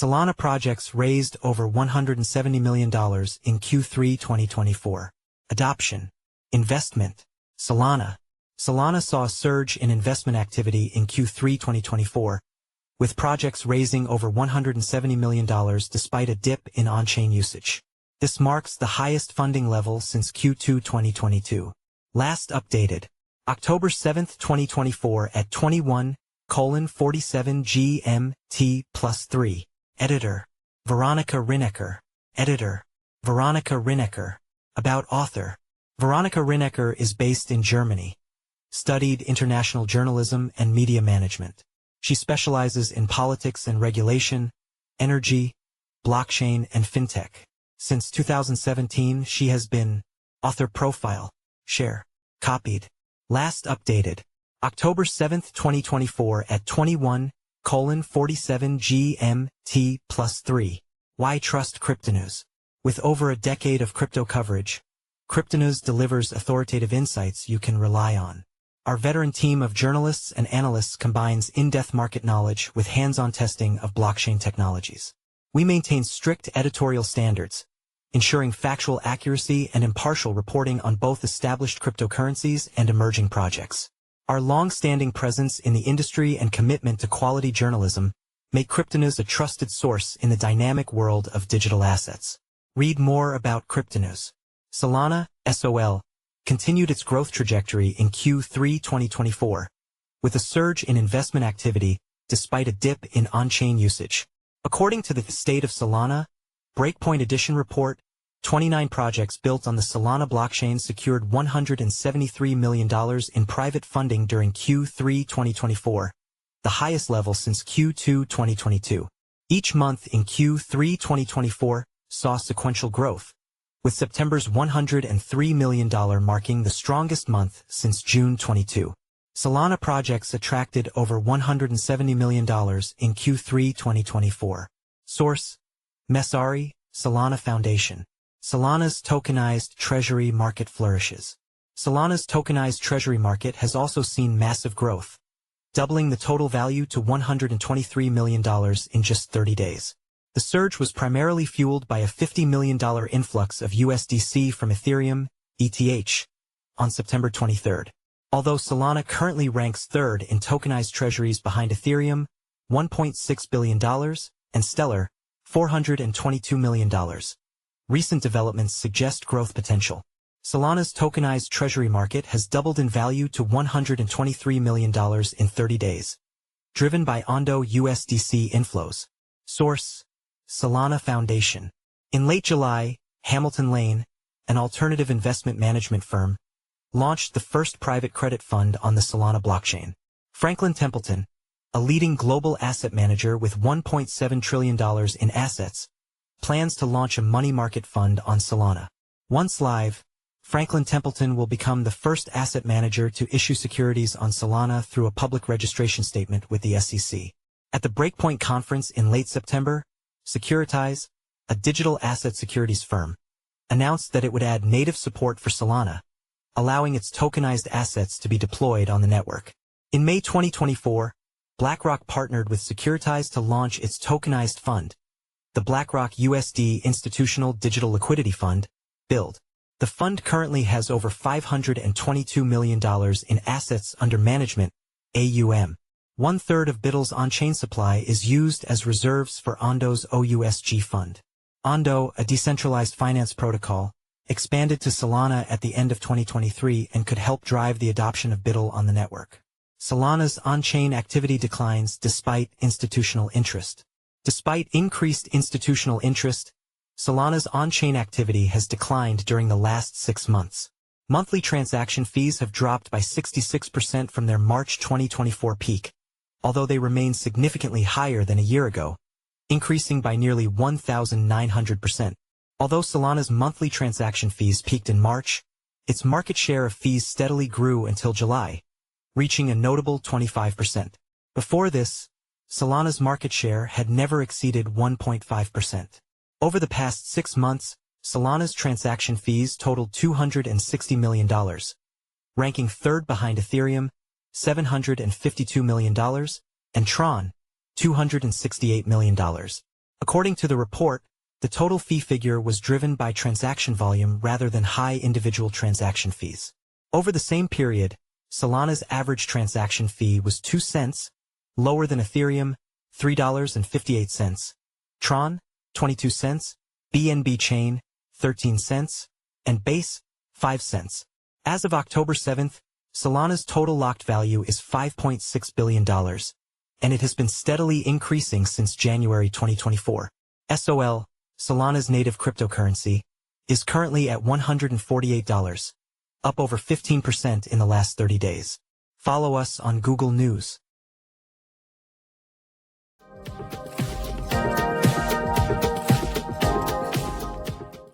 Solana projects raised over $170 million in Q3 2024. Adoption. Investment. Solana. Solana saw a surge in investment activity in Q3 2024, with projects raising over $170 million despite a dip in on-chain usage. This marks the highest funding level since Q2 2022. Last updated. October 7, 2024 at 21:47 GMT+3. Editor. Veronika Rinecker. Editor. Veronika Rinecker. About author. Veronika Rinecker is based in Germany. Studied international journalism and media management. She specializes in politics and regulation, energy, blockchain, and fintech. Since 2017, she has been author profile, share, copied. Last updated. October 7, 2024 at 21:47 GMT+3. Why trust Cryptonews? With over a decade of crypto coverage, Cryptonews delivers authoritative insights you can rely on. Our veteran team of journalists and analysts combines in-depth market knowledge with hands-on testing of blockchain technologies. We maintain strict editorial standards, ensuring factual accuracy and impartial reporting on both established cryptocurrencies and emerging projects. Our long-standing presence in the industry and commitment to quality journalism make Cryptonews a trusted source in the dynamic world of digital assets. Read more about Cryptonews. Solana, SOL, continued its growth trajectory in Q3 2024, with a surge in investment activity despite a dip in on-chain usage. According to the State of Solana Breakpoint Edition report, 29 projects built on the Solana blockchain secured $173 million in private funding during Q3 2024, the highest level since Q2 2022. Each month in Q3 2024 saw sequential growth, with September's $103 million marking the strongest month since June 22. Solana projects attracted over $170 million in Q3 2024. Source: Messari, Solana Foundation. Solana's tokenized treasury market flourishes. Solana's tokenized treasury market has also seen massive growth, doubling the total value to $123 million in just 30 days. The surge was primarily fueled by a $50 million influx of USDC from Ethereum, ETH, on September 23. Although Solana currently ranks third in tokenized treasuries behind Ethereum, $1.6 billion, and Stellar, $422 million. Recent developments suggest growth potential. Solana's tokenized treasury market has doubled in value to $123 million in 30 days, driven by Ondo USDC inflows. Source: Solana Foundation. In late July, Hamilton Lane, an alternative investment management firm, launched the first private credit fund on the Solana blockchain. Franklin Templeton, a leading global asset manager with $1.7 trillion in assets, plans to launch a money market fund on Solana. Once live, Franklin Templeton will become the first asset manager to issue securities on Solana through a public registration statement with the SEC. At the Breakpoint conference in late September, Securitize, a digital asset securities firm, announced that it would add native support for Solana, allowing its tokenized assets to be deployed on the network. In May 2024, BlackRock partnered with Securitize to launch its tokenized fund, the BlackRock USD Institutional Digital Liquidity Fund, BUILD. The fund currently has over $522 million in assets under management, AUM. One-third of BUILD's on-chain supply is used as reserves for Ondo's OUSG fund. Ondo, a decentralized finance protocol, expanded to Solana at the end of 2023 and could help drive the adoption of BUILD on the network. Solana's on-chain activity declines despite institutional interest. Despite increased institutional interest, Solana's on-chain activity has declined during the last 6 months. Monthly transaction fees have dropped by 66% from their March 2024 peak, although they remain significantly higher than a year ago, increasing by nearly 1,900%. Although Solana's monthly transaction fees peaked in March, its market share of fees steadily grew until July, reaching a notable 25%. Before this, Solana's market share had never exceeded 1.5%. Over the past 6 months, Solana's transaction fees totaled $260 million, ranking third behind Ethereum, $752 million, and Tron, $268 million. According to the report, the total fee figure was driven by transaction volume rather than high individual transaction fees. Over the same period, Solana's average transaction fee was 2 cents, lower than Ethereum, $3.58, Tron, 22 cents, BNB Chain, 13 cents, and Base, 5 cents. As of October 7th, Solana's total locked value is $5.6 billion, and it has been steadily increasing since January 2024. SOL, Solana's native cryptocurrency, is currently at $148, up over 15% in the last 30 days. Follow us on Google News.